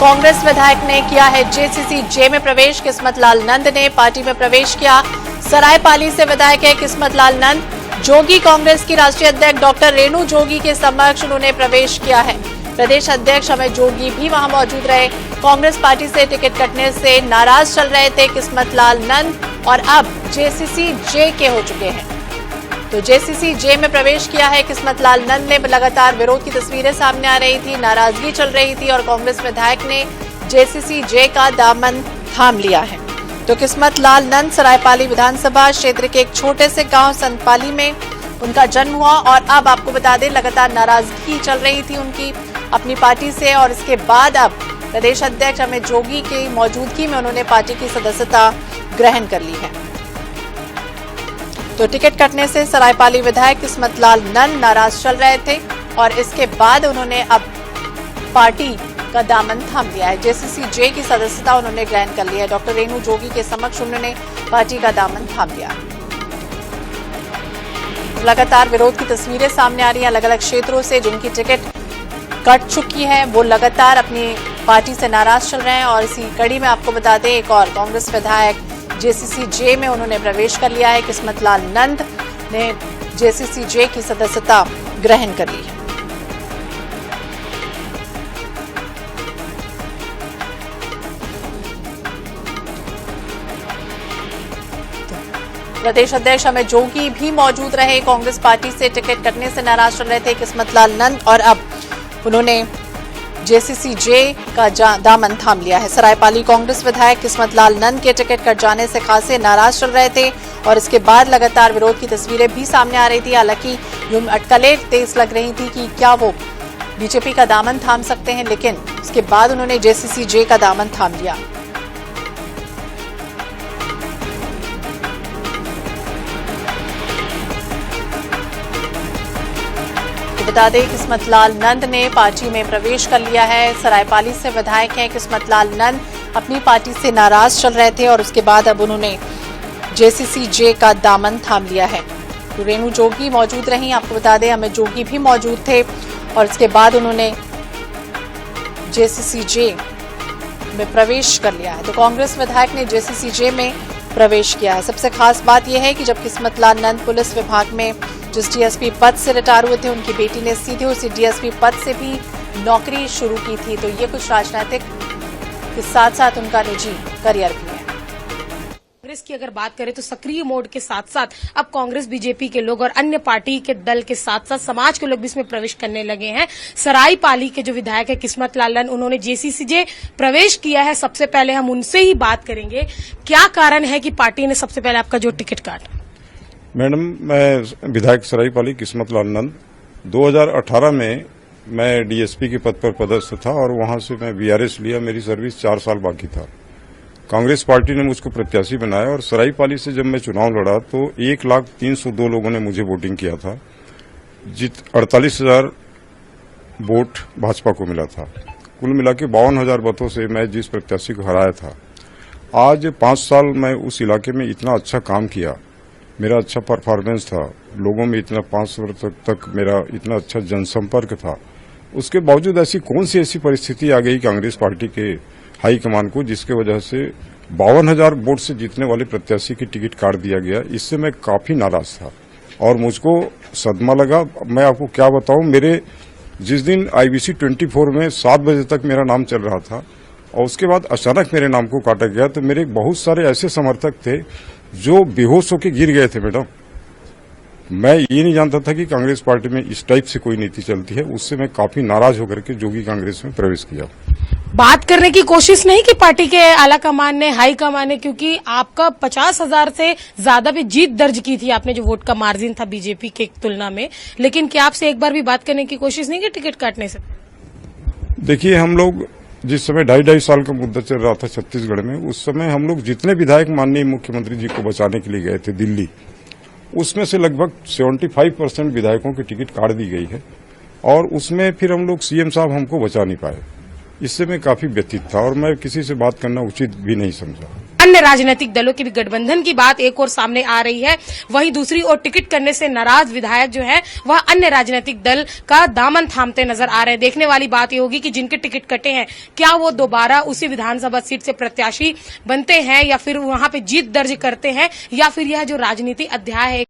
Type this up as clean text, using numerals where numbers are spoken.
कांग्रेस विधायक ने किया है जेसीसी जे में प्रवेश। किस्मत लाल नंद ने पार्टी में प्रवेश किया। सरायपाली से विधायक है किस्मत लाल नंद। जोगी कांग्रेस की राष्ट्रीय अध्यक्ष डॉक्टर रेणु जोगी के समक्ष उन्होंने प्रवेश किया है। प्रदेश अध्यक्ष अमित जोगी भी वहां मौजूद रहे। कांग्रेस पार्टी से टिकट कटने से नाराज चल रहे थे किस्मत लाल नंद और अब जेसीसी जे के हो चुके हैं। तो जेसीसी जे में प्रवेश किया है किस्मत लाल नंद ने। लगातार विरोध की तस्वीरें सामने आ रही थी, नाराजगी चल रही थी और कांग्रेस विधायक ने जेसीसी जे का दामन थाम लिया है। तो किस्मत लाल नंद सरायपाली विधानसभा क्षेत्र के एक छोटे से गांव संतपाली में उनका जन्म हुआ और अब आपको बता दें लगातार नाराजगी चल रही थी उनकी अपनी पार्टी से और इसके बाद अब प्रदेश अध्यक्ष अमित जोगी की मौजूदगी में उन्होंने पार्टी की सदस्यता ग्रहण कर ली है। तो टिकट कटने से सरायपाली विधायक किस्मत लाल नंद नाराज चल रहे थे और इसके बाद उन्होंने अब पार्टी का दामन थाम लिया है। जेसीसी जे की सदस्यता उन्होंने ग्रहण कर ली है। डॉक्टर रेणु जोगी के समक्ष उन्होंने पार्टी का दामन थाम लिया। लगातार विरोध की तस्वीरें सामने आ रही हैं अलग अलग क्षेत्रों से। जिनकी टिकट कट चुकी है वो लगातार अपनी पार्टी से नाराज चल रहे हैं और इसी कड़ी में आपको बता दें एक और कांग्रेस विधायक जेसीसी जे में उन्होंने प्रवेश कर लिया है। किस्मत लाल नंद ने जेसीसी जे की सदस्यता ग्रहण कर ली है। प्रदेश अध्यक्ष अमित जोगी भी मौजूद रहे। कांग्रेस पार्टी से टिकट कटने से नाराज चल रहे थे किस्मत लाल नंद और अब उन्होंने जेसीसी जे का दामन थाम लिया है। सरायपाली कांग्रेस विधायक किस्मत लाल नंद के टिकट कट जाने से खासे नाराज चल रहे थे और इसके बाद लगातार विरोध की तस्वीरें भी सामने आ रही थी। हालांकि अटकलें तेज लग रही थी कि क्या वो बीजेपी का दामन थाम सकते हैं, लेकिन उसके बाद उन्होंने जेसीसी जे का दामन थाम लिया। बता दें किस्मत लाल नंद ने पार्टी में प्रवेश कर लिया है। सरायपाली से विधायक हैं किस्मत लाल नंद, अपनी पार्टी से नाराज चल रहे थे और उसके बाद अब उन्होंने जेसीसी जे का दामन थाम लिया है। तो रेणु जोगी मौजूद रही, आपको बता दें अमित जोगी भी मौजूद थे और इसके बाद उन्होंने जेसीसी जे में प्रवेश कर लिया है। तो कांग्रेस विधायक ने जेसीसी जे में प्रवेश किया है। सबसे खास बात यह है कि जब किस्मत लाल नंद पुलिस विभाग में जिस डीएसपी पद से रिटायर हुए थे उनकी बेटी ने सीधे उसी डीएसपी पद से भी नौकरी शुरू की थी। तो ये कुछ राजनीतिक के साथ साथ उनका निजी करियर भी है। कांग्रेस की अगर बात करें तो सक्रिय मोड के साथ साथ अब कांग्रेस बीजेपी के लोग और अन्य पार्टी के दल के साथ साथ समाज के लोग भी इसमें प्रवेश करने लगे हैं। सरायपाली के जो विधायक है किस्मत लाल नंद उन्होंने जेसीसी जे प्रवेश किया है। सबसे पहले हम उनसे ही बात करेंगे, क्या कारण है कि पार्टी ने सबसे पहले आपका जो टिकट काटा? मैडम, मैं विधायक सरायपाली किस्मत लाल नंद 2018 में मैं डीएसपी के पद पर पदस्थ था और वहां से मैं वीआरएस लिया। मेरी सर्विस 4 साल बाकी था। कांग्रेस पार्टी ने मुझको प्रत्याशी बनाया और सरायपाली से जब मैं चुनाव लड़ा तो 1,03,02 लोगों ने मुझे वोटिंग किया था। 48,000 वोट भाजपा को मिला था। कुल मिला के 52,000 वोटों से मैं जिस प्रत्याशी को हराया था, आज 5 साल मैं उस इलाके में इतना अच्छा काम किया, मेरा अच्छा परफॉर्मेंस था, लोगों में इतना 5 वर्ष तक मेरा इतना अच्छा जनसंपर्क था, उसके बावजूद ऐसी कौन सी ऐसी परिस्थिति आ गई कांग्रेस पार्टी के हाईकमान को जिसके वजह से 52,000 वोट से जीतने वाले प्रत्याशी की टिकट काट दिया गया। इससे मैं काफी नाराज था और मुझको सदमा लगा। मैं आपको क्या बताऊं, मेरे जिस दिन IBC 24 में 7 बजे तक मेरा नाम चल रहा था और उसके बाद अचानक मेरे नाम को काटा गया तो मेरे बहुत सारे ऐसे समर्थक थे जो बेहोश होकर गिर गए थे। मैडम, मैं ये नहीं जानता था कि कांग्रेस पार्टी में इस टाइप से कोई नीति चलती है। उससे मैं काफी नाराज होकर के जोगी कांग्रेस में प्रवेश किया। बात करने की कोशिश नहीं की पार्टी के आला कमान ने, हाई कमान ने, क्योंकि आपका 50,000 से ज्यादा भी जीत दर्ज की थी आपने, जो वोट का मार्जिन था बीजेपी के तुलना में, लेकिन क्या आपसे एक बार भी बात करने की कोशिश नहीं की टिकट काटने से? देखिए, हम लोग जिस समय 2.5 साल का मुद्दा चल रहा था छत्तीसगढ़ में, उस समय हम लोग जितने विधायक माननीय मुख्यमंत्री जी को बचाने के लिए गए थे दिल्ली, उसमें से लगभग 75% विधायकों की टिकट काट दी गई है और उसमें फिर हम लोग सीएम साहब हमको बचा नहीं पाए। इससे मैं काफी व्यथित था और मैं किसी से बात करना उचित भी नहीं समझा। अन्य राजनीतिक दलों के भी गठबंधन की बात एक और सामने आ रही है। वहीं दूसरी ओर टिकट करने से नाराज विधायक जो है वह अन्य राजनीतिक दल का दामन थामते नजर आ रहे हैं। देखने वाली बात ये होगी कि जिनके टिकट कटे हैं क्या वो दोबारा उसी विधानसभा सीट से प्रत्याशी बनते हैं या फिर वहां पे जीत दर्ज करते हैं, या फिर यह जो राजनीति अध्याय है